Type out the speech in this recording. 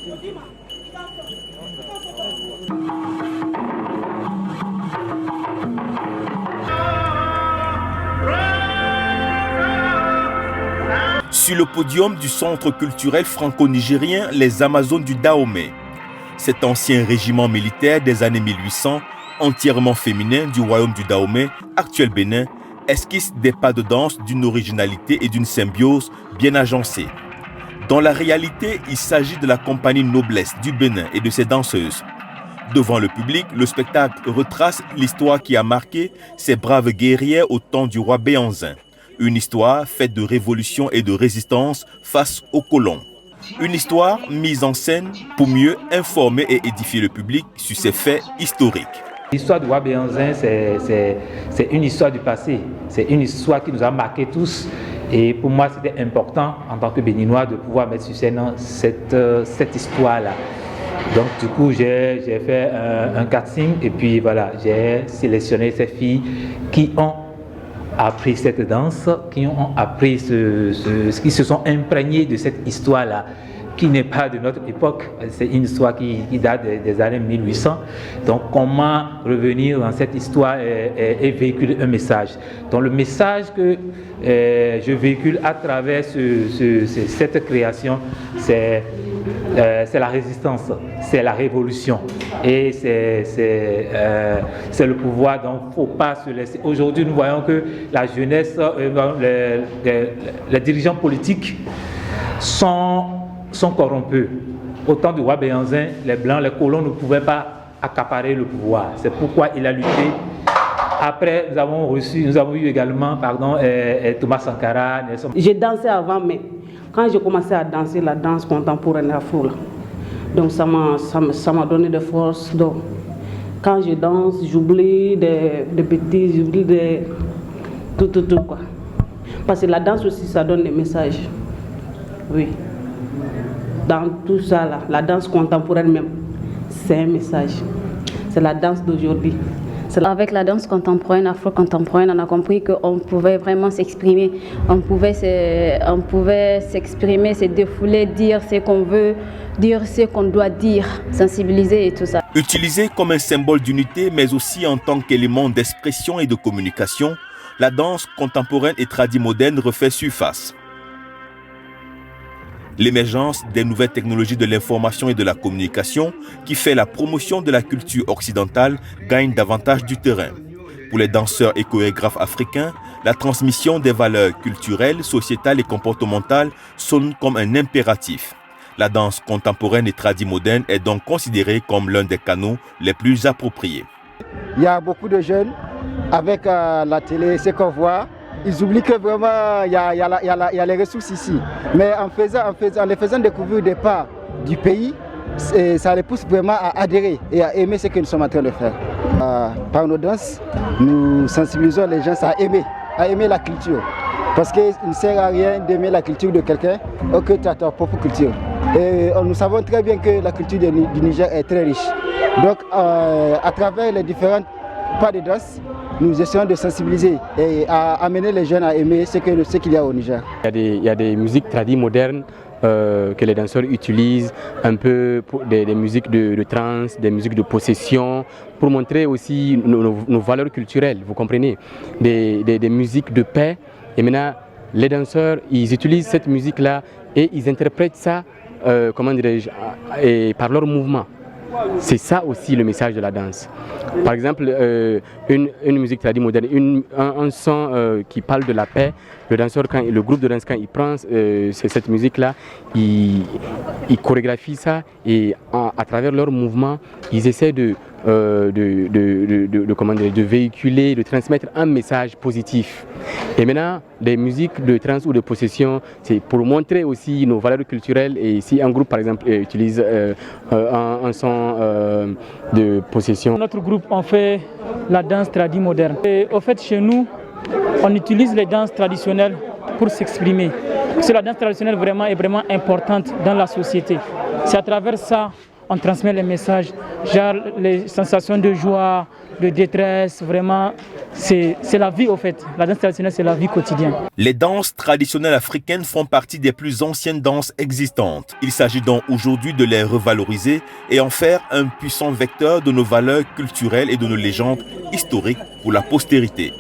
Sur le podium du centre culturel franco-nigérien, les Amazones du Dahomey. Cet ancien régiment militaire des années 1800, entièrement féminin du royaume du Dahomey, actuel Bénin, esquisse des pas de danse d'une originalité et d'une symbiose bien agencée. Dans la réalité, il s'agit de la compagnie Noblesse du Bénin et de ses danseuses. Devant le public, le spectacle retrace l'histoire qui a marqué ces braves guerrières au temps du roi Béhanzin. Une histoire faite de révolution et de résistance face aux colons. Une histoire mise en scène pour mieux informer et édifier le public sur ces faits historiques. L'histoire du roi Béhanzin, c'est une histoire du passé. C'est une histoire qui nous a marqués tous. Et pour moi, c'était important, en tant que Béninois, de pouvoir mettre sur scène cette histoire-là. Donc du coup, j'ai fait un casting et puis voilà, j'ai sélectionné ces filles qui ont appris cette danse, qui ont appris qui se sont imprégnés de cette histoire-là, qui n'est pas de notre époque, c'est une histoire qui date des années 1800. Donc comment revenir dans cette histoire et véhiculer un message. Donc le message que je véhicule à travers cette création, c'est la résistance, c'est la révolution et c'est le pouvoir. Donc il ne faut pas se laisser. Aujourd'hui, nous voyons que la jeunesse, les dirigeants politiques sont corrompus. Au temps du roi Béhanzin, les Blancs, les colons ne pouvaient pas accaparer le pouvoir. C'est pourquoi il a lutté. Après, nous avons eu également Thomas Sankara. J'ai dansé avant, mais quand j'ai commencé à danser la danse contemporaine afro, donc ça m'a donné de force. Donc, quand je danse, j'oublie des bêtises, j'oublie tout quoi. Parce que la danse aussi, ça donne des messages. Oui. Dans tout ça, là, la danse contemporaine même, c'est un message. C'est la danse d'aujourd'hui. Avec la danse contemporaine, afro-contemporaine, on a compris qu'on pouvait vraiment s'exprimer. On pouvait s'exprimer, se défouler, dire ce qu'on veut, dire ce qu'on doit dire, sensibiliser et tout ça. Utilisée comme un symbole d'unité, mais aussi en tant qu'élément d'expression et de communication, la danse contemporaine et tradimoderne refait surface. L'émergence des nouvelles technologies de l'information et de la communication qui fait la promotion de la culture occidentale gagne davantage du terrain. Pour les danseurs et chorégraphes africains, la transmission des valeurs culturelles, sociétales et comportementales sonne comme un impératif. La danse contemporaine et tradimoderne est donc considérée comme l'un des canaux les plus appropriés. Il y a beaucoup de jeunes avec la télé, ce qu'on voit. Ils oublient que vraiment il y a les ressources ici. Mais en les faisant découvrir des parts du pays, ça les pousse vraiment à adhérer et à aimer ce que nous sommes en train de faire. Par nos danses, nous sensibilisons les gens à aimer la culture. Parce qu'il ne sert à rien d'aimer la culture de quelqu'un que tu as ta propre culture. Et nous savons très bien que la culture du Niger est très riche. Donc à travers les différentes pas de danse, nous essayons de sensibiliser et à amener les jeunes à aimer ce qu'il y a au Niger. Il y a des musiques tradies modernes que les danseurs utilisent, un peu des musiques de trance, des musiques de possession, pour montrer aussi nos valeurs culturelles, vous comprenez, des musiques de paix. Et maintenant, les danseurs, ils utilisent cette musique-là et ils interprètent ça, par leur mouvement. C'est ça aussi le message de la danse. Par exemple, une musique tradie moderne, un son qui parle de la paix, le groupe de danse, quand il prend cette musique-là, il chorégraphie ça et à travers leur mouvement, ils essaient de véhiculer, de transmettre un message positif. Et maintenant, des musiques de trance ou de possession, c'est pour montrer aussi nos valeurs culturelles. Et si un groupe, par exemple, utilise un son de possession. Notre groupe, on fait la danse tradie moderne. Et au fait, chez nous, on utilise les danses traditionnelles pour s'exprimer. Parce que la danse traditionnelle est vraiment importante dans la société. C'est à travers ça on transmet les messages, genre les sensations de joie, de détresse, vraiment, c'est la vie au fait. La danse traditionnelle, c'est la vie quotidienne. Les danses traditionnelles africaines font partie des plus anciennes danses existantes. Il s'agit donc aujourd'hui de les revaloriser et en faire un puissant vecteur de nos valeurs culturelles et de nos légendes historiques pour la postérité.